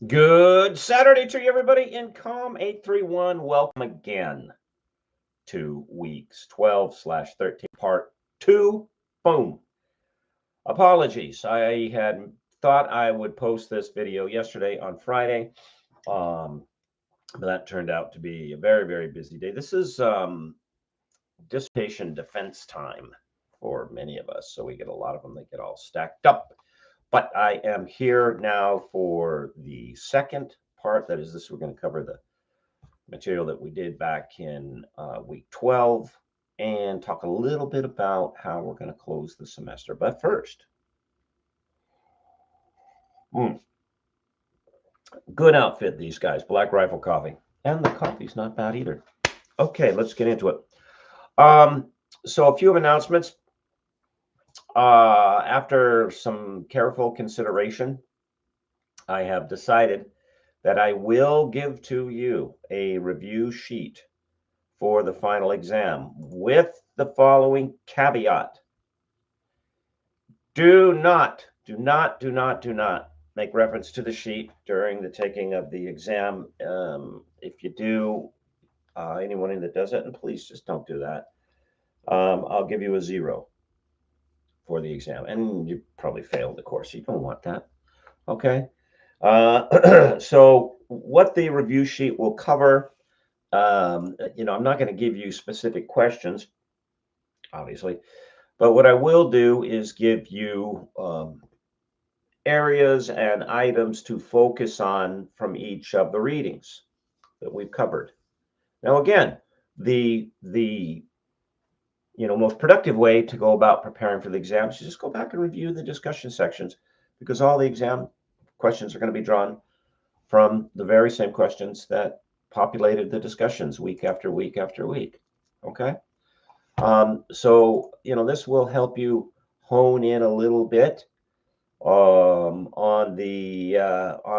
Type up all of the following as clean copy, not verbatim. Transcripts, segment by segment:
Good Saturday to you, everybody. Incom 831. Welcome again to weeks 12/13, part 2. Boom. Apologies. I had thought I would post this video yesterday on Friday, but that turned out to be a very, very busy day. This is dissertation defense time for many of us, so we get a lot of them that get all stacked up. But I am here now for the second part. That is, we're going to cover the material that we did back in week 12 and talk a little bit about how we're going to close the semester. But first, good outfit, these guys, Black Rifle Coffee. And the coffee's not bad either. Okay, let's get into it. So a few announcements. After some careful consideration, I have decided that I will give to you a review sheet for the final exam with the following caveat. Do not make reference to the sheet during the taking of the exam. If you do, anyone that does it, and please just don't do that, I'll give you a 0 for the exam. And you probably failed the course. You don't want that. Okay. So what the review sheet will cover, I'm not going to give you specific questions, obviously, but what I will do is give you areas and items to focus on from each of the readings that we've covered. Now, again, the most productive way to go about preparing for the exams is just go back and review the discussion sections, because all the exam questions are going to be drawn from the very same questions that populated the discussions week after week after week. Okay. So this will help you hone in a little bit on the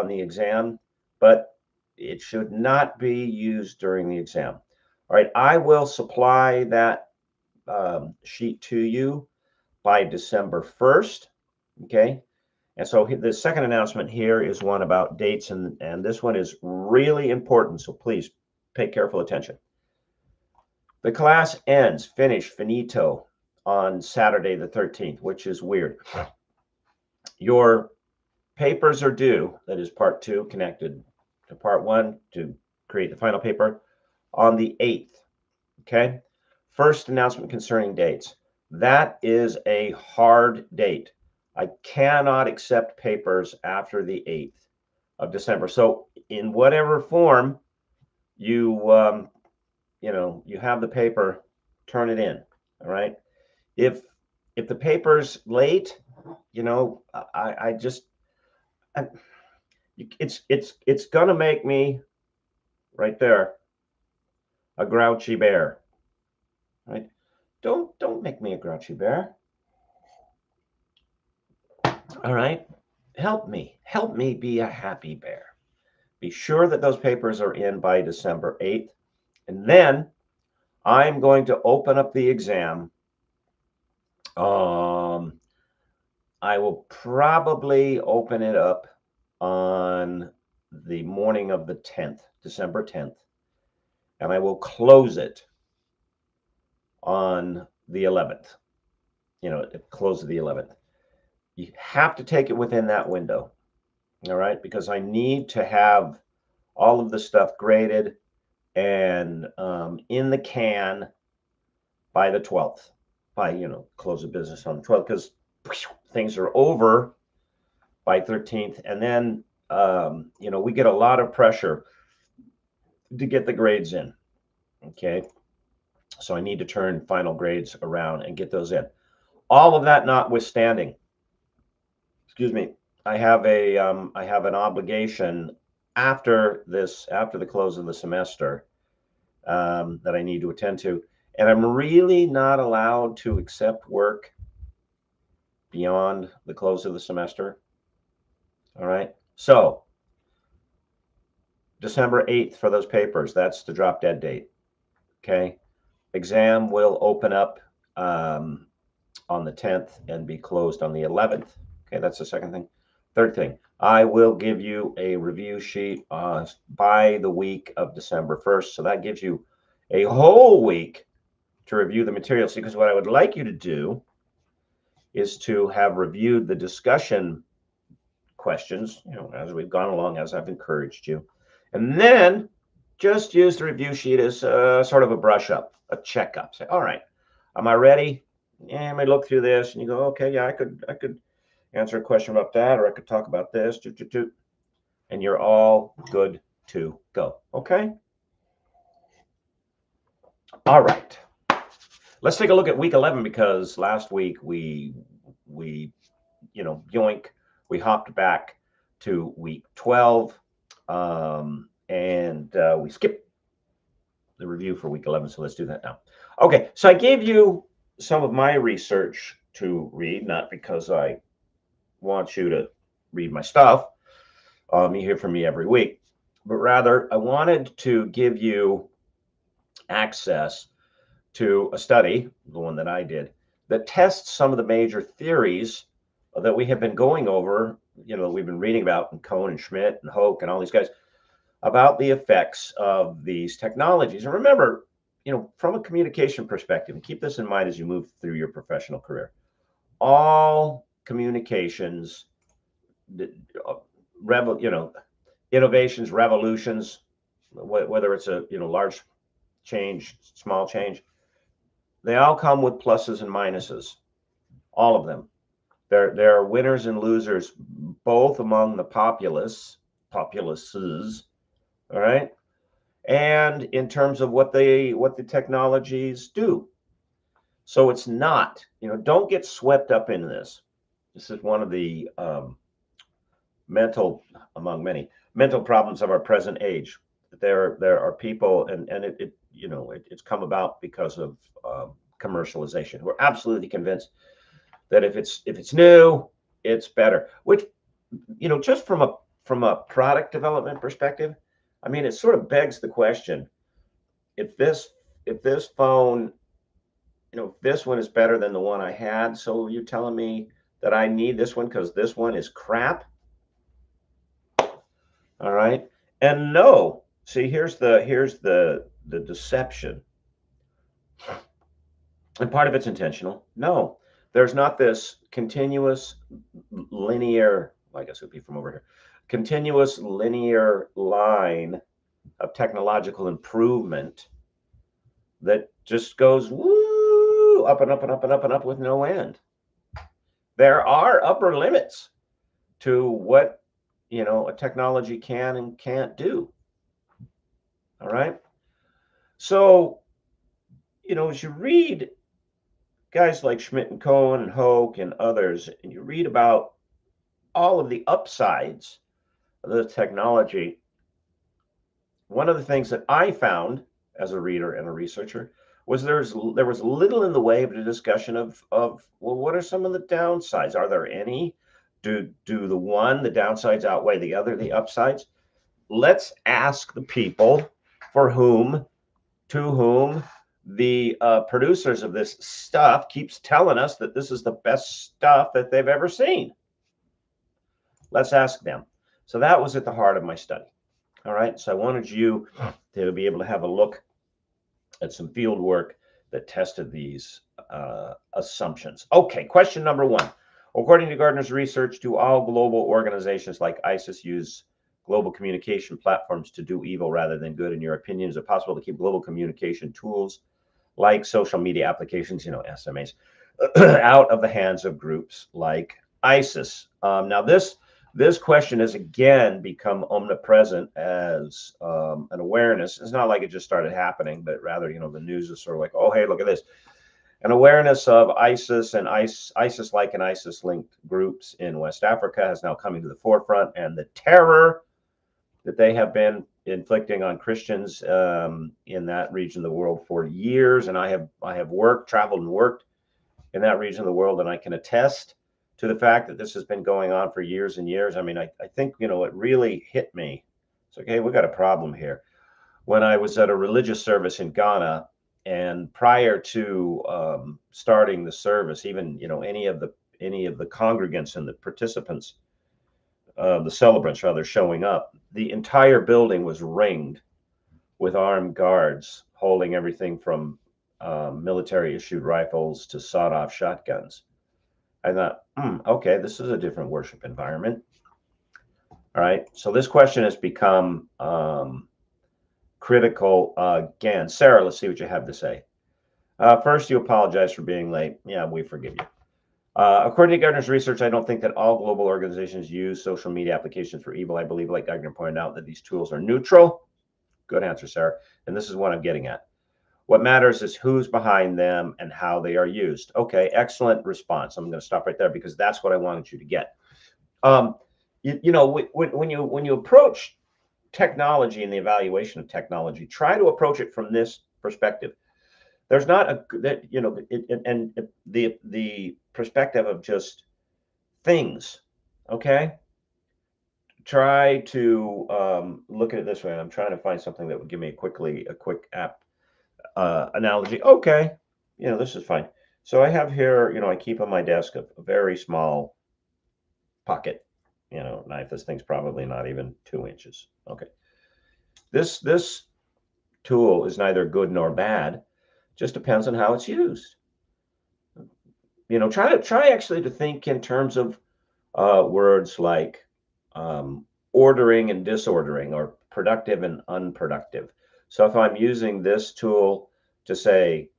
exam, but it should not be used during the exam. All right, I will supply that sheet to you by December 1st. Okay, and so the second announcement here is one about dates, and this one is really important, so please pay careful attention. The class ends, finito, on Saturday the 13th, which is weird. Your papers are due, that is part 2 connected to part 1 to create the final paper, on the 8th. Okay. First announcement concerning dates. That is a hard date. I cannot accept papers after the 8th of December. So in whatever form you have the paper, turn it in. All right. If the paper's late, it's gonna make me right there a grouchy bear. Right? Don't make me a grouchy bear. All right. Help me be a happy bear. Be sure that those papers are in by December 8th. And then I'm going to open up the exam. I will probably open it up on the morning of the 10th, December 10th, and I will close it on the 11th. Close of the 11th. You have to take it within that window. All right, because I need to have all of the stuff graded and in the can by the 12th, by close of business on the 12th, because things are over by 13th, and then we get a lot of pressure to get the grades in. Okay, so I need to turn final grades around and get those in. All of that notwithstanding, excuse me, I have an obligation after the close of the semester that I need to attend to, and I'm really not allowed to accept work beyond the close of the semester. All right, so December 8th for those papers, that's the drop dead date. Okay, exam will open up on the 10th and be closed on the 11th. Okay, that's the second thing. Third thing, I will give you a review sheet by the week of December 1st. So that gives you a whole week to review the materials, because what I would like you to do is to have reviewed the discussion questions, as we've gone along, as I've encouraged you, and then just use the review sheet as sort of a brush up, a checkup. Say, all right, am I ready? Yeah, I may look through this, and you go, okay, yeah, I could answer a question about that, or I could talk about this, and you're all good to go. Okay. All right. Let's take a look at week 11, because last week we yoink, we hopped back to week 12, and we skipped the review for week 11. So let's do that now. Okay, so I gave you some of my research to read, not because I want you to read my stuff. You hear from me every week, but rather I wanted to give you access to a study, the one that I did, that tests some of the major theories that we have been going over, we've been reading about in Cohn and Schmidt and Hoke and all these guys, about the effects of these technologies. And remember, from a communication perspective, and keep this in mind as you move through your professional career, all communications, innovations, revolutions, whether it's a large change, small change, they all come with pluses and minuses, all of them. There are winners and losers, both among the populaces, all right, and in terms of what the technologies do. So it's not, don't get swept up in this. This is one of the among many mental problems of our present age. There are people, and it's come about because of commercialization, who are absolutely convinced that if it's new, it's better. Which, just from a product development perspective, I mean, it sort of begs the question: if this phone, if this one is better than the one I had, so you're telling me that I need this one because this one is crap? All right. And no, see, here's the deception. And part of it's intentional. No, there's not this continuous linear, I guess it would be from over here, continuous linear line of technological improvement that just goes woo up and up and up and up and up with no end. There are upper limits to what a technology can and can't do. All right. So, as you read guys like Schmidt and Cohn and Hoke and others, and you read about all of the upsides of the technology, one of the things that I found as a reader and a researcher was there was little in the way of the discussion of well, what are some of the downsides? Are there any? Do the downsides outweigh the other, the upsides? Let's ask the people to whom the producers of this stuff keeps telling us that this is the best stuff that they've ever seen. Let's ask them. So that was at the heart of my study. All right. So I wanted you to be able to have a look at some field work that tested these assumptions. Okay. Question number 1. According to Gartner's research, do all global organizations like ISIS use global communication platforms to do evil rather than good? In your opinion, is it possible to keep global communication tools like social media applications, SMAs, out of the hands of groups like ISIS? Now, this question has again become omnipresent as an awareness. It's not like it just started happening, but rather, the news is sort of like, oh, hey, look at this. An awareness of ISIS and ISIS-like and ISIS-linked groups in West Africa has now coming to the forefront, and the terror that they have been inflicting on Christians in that region of the world for years. And I have traveled and worked in that region of the world, and I can attest to the fact that this has been going on for years and years. I mean, I think, it really hit me. It's okay, we got a problem here. When I was at a religious service in Ghana, and prior to starting the service, even, any of the congregants and the participants the celebrants rather showing up, the entire building was ringed with armed guards holding everything from military issued rifles to sawed off shotguns. I thought, okay, this is a different worship environment. All right. So this question has become critical again. Sarah, let's see what you have to say. First, you apologize for being late. Yeah, we forgive you. According to Gardner's research, I don't think that all global organizations use social media applications for evil. I believe, like Gardner pointed out, that these tools are neutral. Good answer, Sarah. And this is what I'm getting at. What matters is who's behind them and how they are used. Okay, excellent response. I'm going to stop right there because that's what I wanted you to get. You know, when you approach technology and the evaluation of technology, try to approach it from this perspective. There's not a that you know, and the perspective of just things. Okay, try to look at it this way. I'm trying to find something that would give me a quick app analogy. Okay, you know, this is fine. So I have here, you know, I keep on my desk a very small pocket, you know, knife. This thing's probably not even 2 inches. Okay, this tool is neither good nor bad. Just depends on how it's used. You know, try actually to think in terms of words like ordering and disordering, or productive and unproductive. So if I'm using this tool to say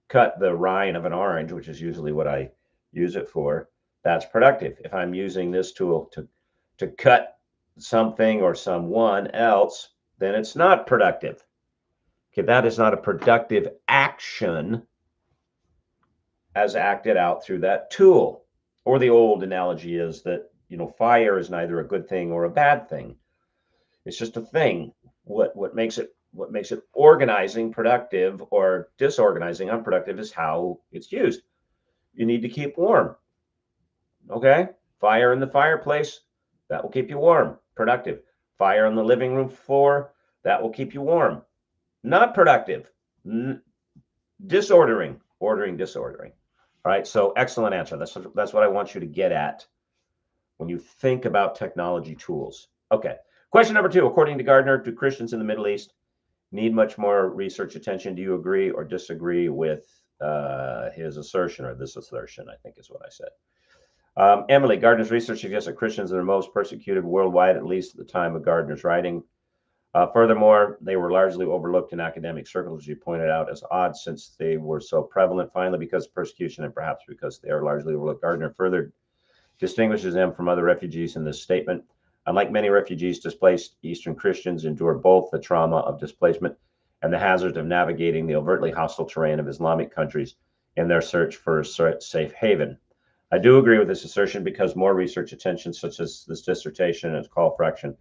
cut the rind of an orange, which is usually what I use it for, that's productive. If I'm using this tool to cut something or someone else, then it's not productive. Okay, that is not a productive action as acted out through that tool. Or the old analogy is that, you know, fire is neither a good thing or a bad thing. It's just a thing. What makes it organizing productive or disorganizing unproductive is how it's used. You need to keep warm. Okay? Fire in the fireplace, that will keep you warm, productive. Fire on the living room floor, that will keep you warm. Not productive. Disordering, disordering. All right, so excellent answer. That's what I want you to get at when you think about technology tools. Okay, question number 2. According to Gardner, do Christians in the Middle East need much more research attention? Do you agree or disagree with his assertion, or this assertion, I think is what I said. Emily, Gardner's research suggests that Christians are the most persecuted worldwide, at least at the time of Gardner's writing. Furthermore, they were largely overlooked in academic circles, as you pointed out, as odd since they were so prevalent. Finally, because of persecution and perhaps because they are largely overlooked, Gardner further distinguishes them from other refugees in this statement. Unlike many refugees, displaced Eastern Christians endure both the trauma of displacement and the hazards of navigating the overtly hostile terrain of Islamic countries in their search for a safe haven. I do agree with this assertion because more research attention, such as this dissertation and its call for action,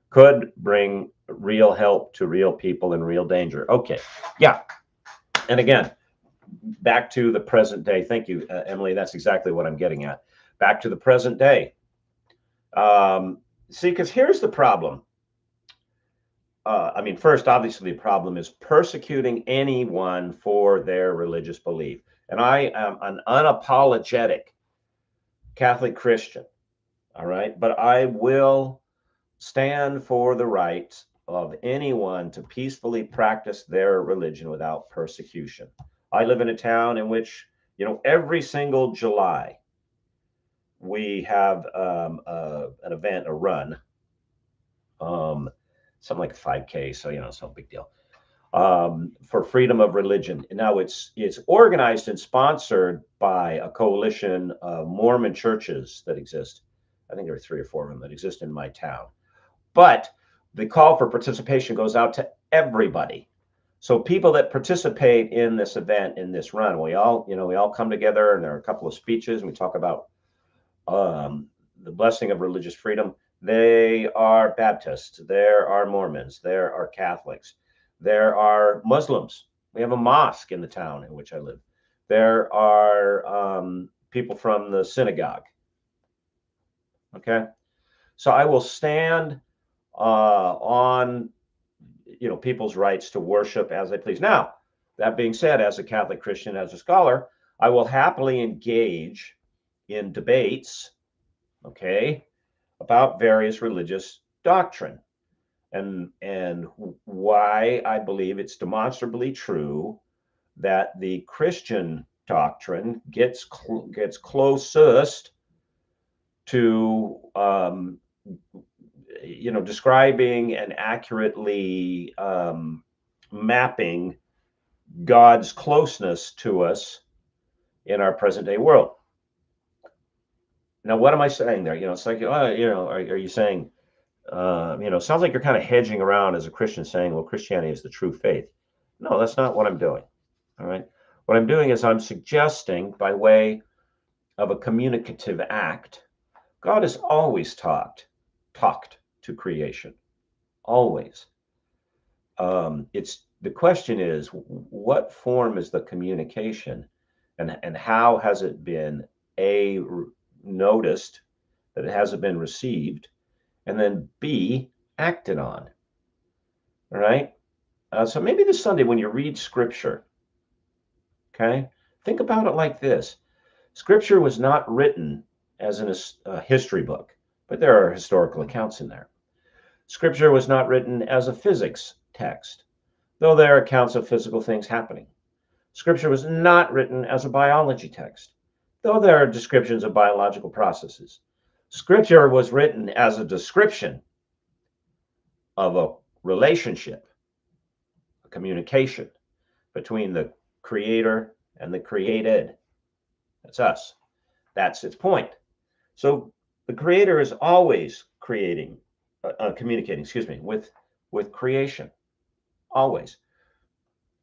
could bring real help to real people in real danger. Okay, yeah. And again, back to the present day. Thank you, Emily. That's exactly what I'm getting at. Back to the present day. See, because here's the problem. I mean, first, obviously, the problem is persecuting anyone for their religious belief. And I am an unapologetic Catholic Christian, all right? But I will stand for the right of anyone to peacefully practice their religion without persecution. I live in a town in which, you know, every single July, we have an event, a run, something like a 5K, so, you know, it's no big deal, for freedom of religion. And now it's organized and sponsored by a coalition of Mormon churches that exist. I think there are 3 or 4 of them that exist in my town. But the call for participation goes out to everybody. So people that participate in this event, in this run, we all come together, and there are a couple of speeches, and we talk about the blessing of religious freedom. They are Baptists, there are Mormons, there are Catholics, there are Muslims. We have a mosque in the town in which I live. There are people from the synagogue. Okay, so I will stand on, you know, people's rights to worship as they please. Now, that being said, as a Catholic Christian, as a scholar, I will happily engage in debates, okay, about various religious doctrine, and why I believe it's demonstrably true that the Christian doctrine gets closest to describing and accurately mapping God's closeness to us in our present day world. Now, what am I saying there? It's like, are you saying, sounds like you're kind of hedging around as a Christian saying, well, Christianity is the true faith. No, that's not what I'm doing. All right. What I'm doing is I'm suggesting, by way of a communicative act, God has always talked to creation. Always. The question is, what form is the communication, and how has it been noticed that it hasn't been received, and then B, acted on. All right. So maybe this Sunday when you read Scripture, okay, think about it like this. Scripture was not written as a history book, but there are historical accounts in there. Scripture was not written as a physics text, though there are accounts of physical things happening. Scripture was not written as a biology text, though there are descriptions of biological processes. Scripture was written as a description of a relationship, a communication between the creator and the created. That's us. That's its point. So the creator is always communicating, with creation. Always.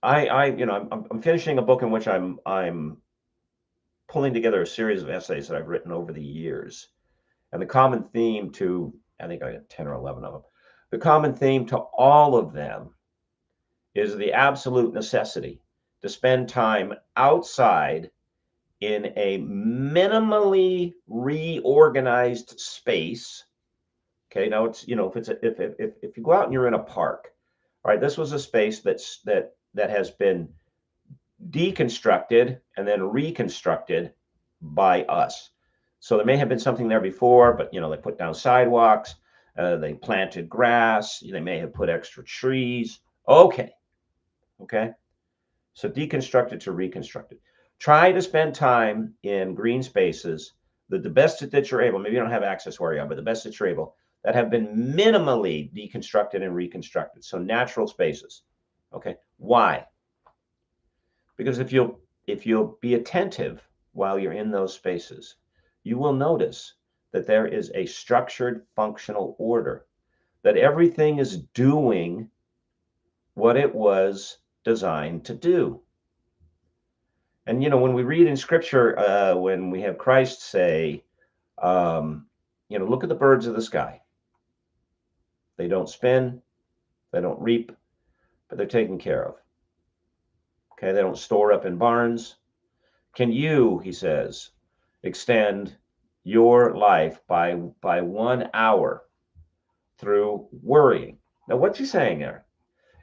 I'm finishing a book in which I'm pulling together a series of essays that I've written over the years. And the common theme to, I think I got 10 or 11 of them. The common theme to all of them is the absolute necessity to spend time outside in a minimally reorganized space. Okay, now it's, if you go out and you're in a park, all right, this was a space that has been deconstructed and then reconstructed by us. So there may have been something there before, but they put down sidewalks, they planted grass, they may have put extra trees. Okay. So deconstructed to reconstructed. Try to spend time in green spaces, the best that you're able. Maybe you don't have access where you are, but the best that you're able, that have been minimally deconstructed and reconstructed. So natural spaces. Okay. Why? Because if you'll be attentive while you're in those spaces, you will notice that there is a structured functional order, that everything is doing what it was designed to do. And when we read in Scripture, when we have Christ say, look at the birds of the sky. They don't spin, they don't reap, but they're taken care of. Okay, they don't store up in barns. Can you, he says, extend your life by 1 hour through worrying? Now, what's he saying there?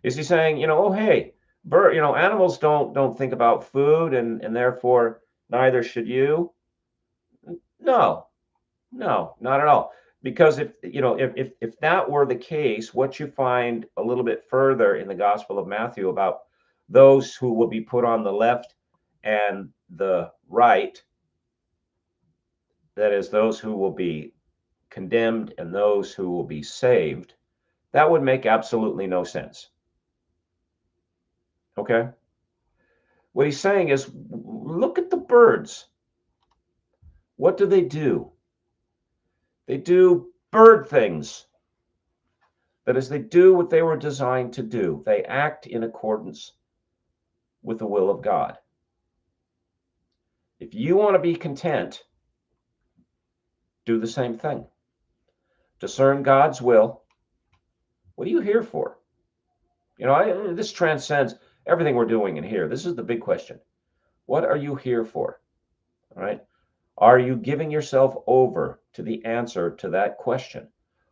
Is he saying, oh, hey, animals don't think about food, and therefore neither should you? No, not at all. Because if that were the case, what you find a little bit further in the Gospel of Matthew about those who will be put on the left and the right, that is, those who will be condemned and those who will be saved, that would make absolutely no sense. Okay? What he's saying is, look at the birds. What do? They do bird things. That is, they do what they were designed to do. They act in accordance with the will of God. If you want to be content, do the same thing. Discern God's will. What are you here for? This transcends everything we're doing in here. This is the big question. What are you here for? All right. Are you giving yourself over to the answer to that question?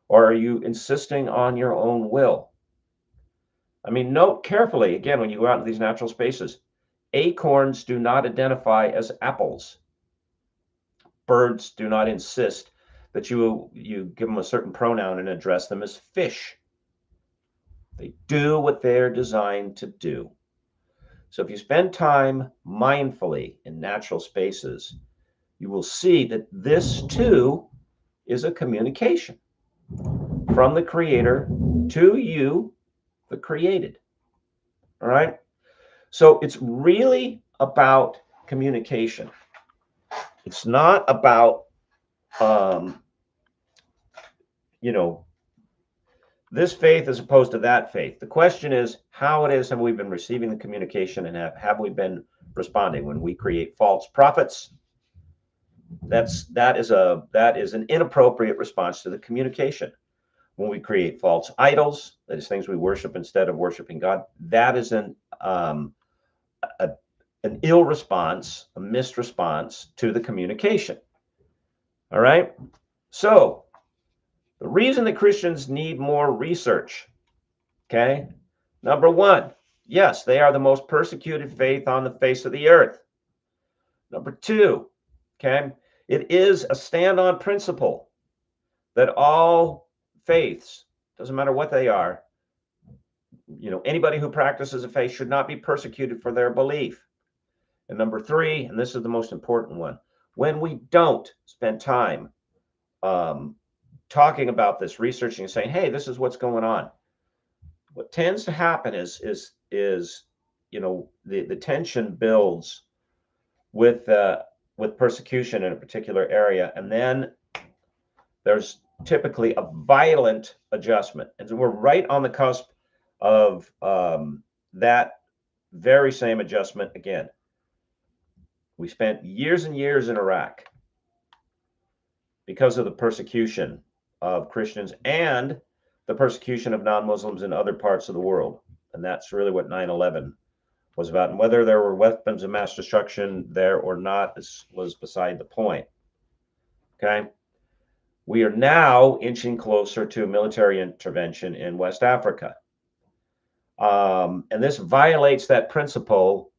Or are you insisting on your own will? I mean, note carefully, again, when you go out into these natural spaces, acorns do not identify as apples. Birds do not insist that you give them a certain pronoun and address them as fish. They do what they're designed to do. So if you spend time mindfully in natural spaces, you will see that this too is a communication from the creator to you, the created. All right. So it's really about communication. It's not about, um, you know, this faith as opposed to that faith. The question is how it is, have we been receiving the communication, and have we been responding? When we create false prophets, that is an inappropriate response to the communication. When we create false idols, that is things we worship instead of worshiping God, that is a, an ill response, a missed response to the communication. All right. So the reason that Christians need more research, okay? Number one, yes, they are the most persecuted faith on the face of the earth. Number two, okay, it is a stand-on principle that all faiths, doesn't matter what they are, anybody who practices a faith should not be persecuted for their belief. And number three, and this is the most important one, when we don't spend time talking about this, researching and saying, hey, this is what's going on, what tends to happen is the tension builds with persecution in a particular area, and then there's typically a violent adjustment, and so we're right on the cusp of that very same adjustment again. We spent years and years in Iraq because of the persecution of Christians and the persecution of non-Muslims in other parts of the world. And that's really what 9/11 was about. And whether there were weapons of mass destruction there or not was beside the point. Okay. We are now inching closer to military intervention in West Africa. And this violates that principle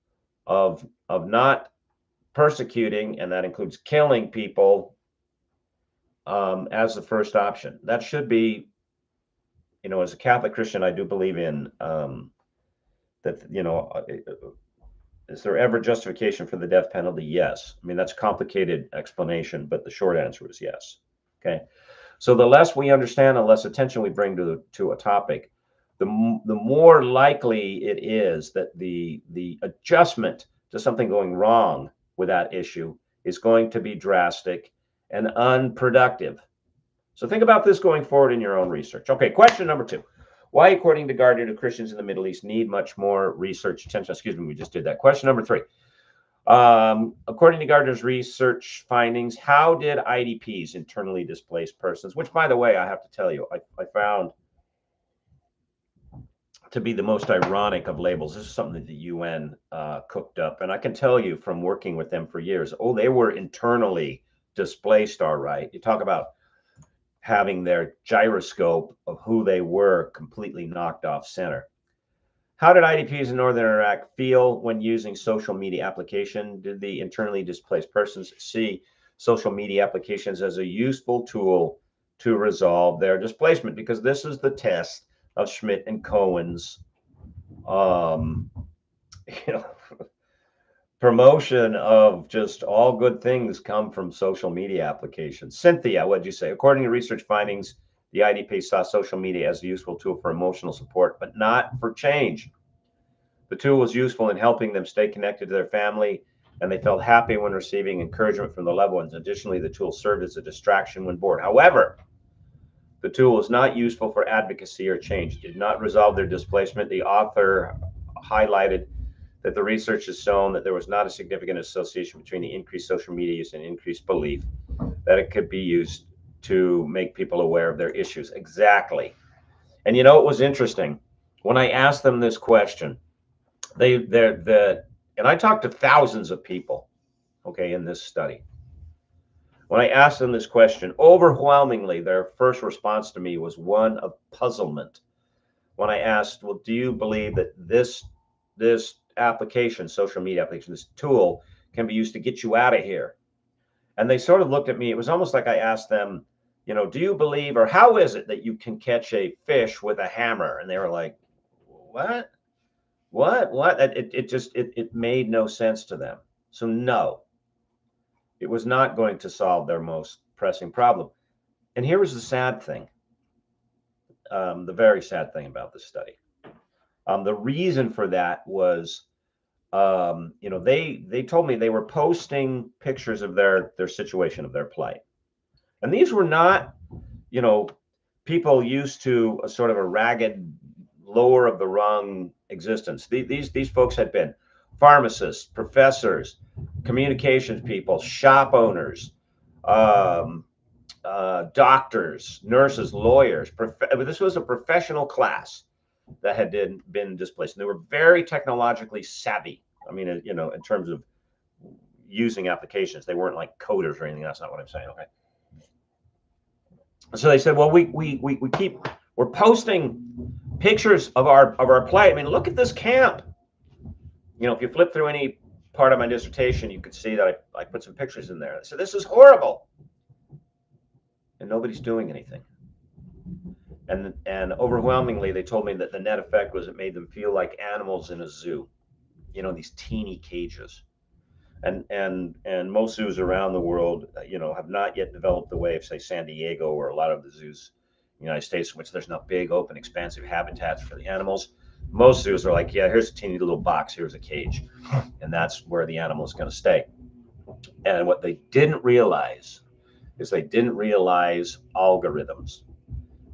of not persecuting, and that includes killing people, as the first option. That should be, as a Catholic Christian, I do believe in that, is there ever justification for the death penalty? Yes. I mean, that's a complicated explanation, but the short answer is yes. Okay. So the less we understand, the less attention we bring to a topic, the more likely it is that the adjustment to something going wrong with that issue is going to be drastic and unproductive. So think about this going forward in your own research. Okay, question number 2. Why, according to Gardner, do Christians in the Middle East need much more research attention? Excuse me, we just did that. Question number 3. According to Gardner's research findings, how did IDPs, internally displaced persons, which, by the way, I have to tell you, I found to be the most ironic of labels. This is something that the UN cooked up. And I can tell you from working with them for years, they were internally displaced, all right. You talk about having their gyroscope of who they were completely knocked off center. How did IDPs in Northern Iraq feel when using social media application? Did the internally displaced persons see social media applications as a useful tool to resolve their displacement? Because this is the test of Schmidt and Cohen's promotion of just all good things come from social media applications. Cynthia, what'd you say? According to research findings, the IDP saw social media as a useful tool for emotional support, but not for change. The tool was useful in helping them stay connected to their family, and they felt happy when receiving encouragement from the loved ones. Additionally, the tool served as a distraction when bored. However, the tool was not useful for advocacy or change. It did not resolve their displacement. The author highlighted that the research has shown that there was not a significant association between the increased social media use and increased belief that it could be used to make people aware of their issues. Exactly. And it was interesting when I asked them this question. And I talked to thousands of people, okay, in this study. When I asked them this question, overwhelmingly, their first response to me was one of puzzlement. When I asked, well, do you believe that this application, social media application, this tool can be used to get you out of here? And they sort of looked at me. It was almost like I asked them, do you believe, or how is it that you can catch a fish with a hammer? And they were like, what? What? It made no sense to them. So no, it was not going to solve their most pressing problem. And here was the sad thing, the very sad thing about this study. The reason for that was, they told me they were posting pictures of their situation, of their plight. And these were not, people used to a sort of a ragged, lower of the rung existence. These folks had been pharmacists, professors, communications people, shop owners, doctors, nurses, lawyers. This was a professional class that had been displaced. And they were very technologically savvy. I mean, in terms of using applications, they weren't like coders or anything. That's not what I'm saying. Okay. So they said, well, we're posting pictures of our plight. I mean, look at this camp. If you flip through any part of my dissertation, you could see that I put some pictures in there. I said, this is horrible. And nobody's doing anything. And overwhelmingly, they told me that the net effect was it made them feel like animals in a zoo, these teeny cages. And most zoos around the world, have not yet developed the way of, say, San Diego or a lot of the zoos in the United States, in which there's not big, open, expansive habitats for the animals. Most zoos are like, yeah, here's a teeny little box, here's a cage, and that's where the animal is going to stay. And what they didn't realize is algorithms.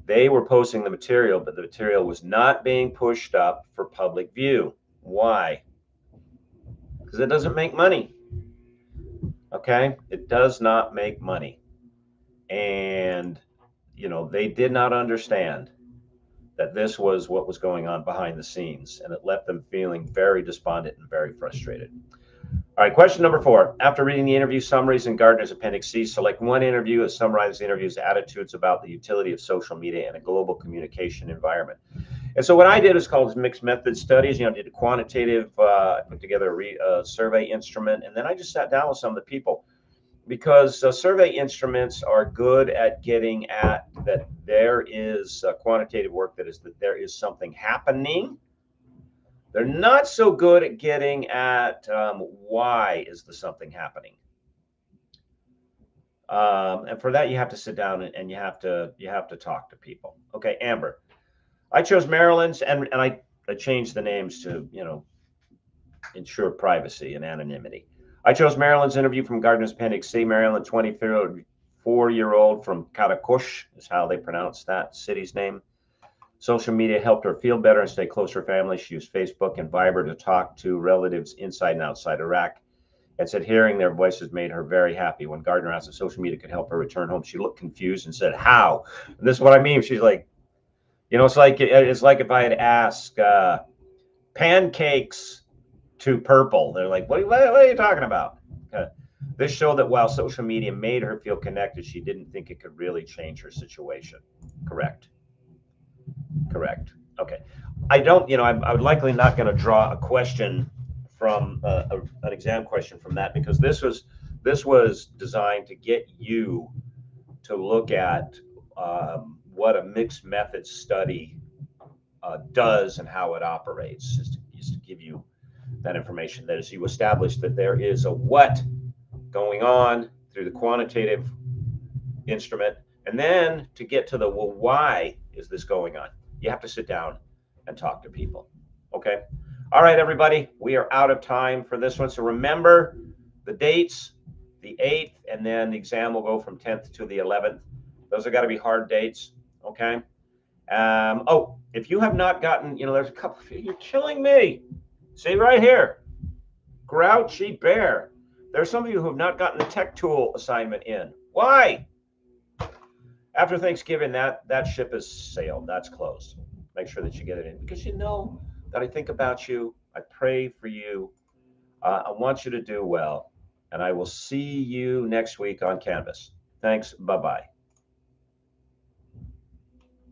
They were posting the material, but the material was not being pushed up for public view. Why? Because it doesn't make money. Okay? It does not make money. And, they did not understand that this was what was going on behind the scenes, and it left them feeling very despondent and very frustrated. All right, question number 4. After reading the interview summaries in Gardner's Appendix C, select one interview that summarizes the interview's attitudes about the utility of social media in a global communication environment. And so what I did is called mixed method studies. I did a quantitative, I put together a survey instrument, and then I just sat down with some of the people, because survey instruments are good at getting at that there is quantitative work that there is something happening. They're not so good at getting at why is the something happening. And for that, you have to sit down and you have to talk to people. Okay, Amber. I chose Marilyn's, and I changed the names to, ensure privacy and anonymity. I chose Marilyn's interview from Gardner's Appendix C. Marilyn, 24-year-old from Karakush, is how they pronounce that city's name. Social media helped her feel better and stay close to her family. She used Facebook and Viber to talk to relatives inside and outside Iraq, and said hearing their voices made her very happy. When Gardner asked if social media could help her return home, she looked confused and said, how? And this is what I mean. She's like, it's like if I had asked pancakes to purple. They're like, what are you talking about? This showed that while social media made her feel connected, she didn't think it could really change her situation. Correct. Okay. I don't, I'm likely not going to draw a question from an exam question from that, because this was designed to get you to look at what a mixed method study does and how it operates, just to give you that information. That is, you establish that there is a what going on through the quantitative instrument, and then to get to the, well, why is this going on? You have to sit down and talk to people. Okay. All right, everybody, we are out of time for this one. So remember the dates, the 8th, and then the exam will go from 10th to the 11th. Those have got to be hard dates. Okay. Oh, if you have not gotten, there's a couple, you're killing me. See right here, Grouchy Bear. There's some of you who have not gotten the tech tool assignment in. Why? After Thanksgiving, that ship has sailed. That's closed. Make sure that you get it in, because that I think about you. I pray for you. I want you to do well, and I will see you next week on Canvas. Thanks. Bye-bye.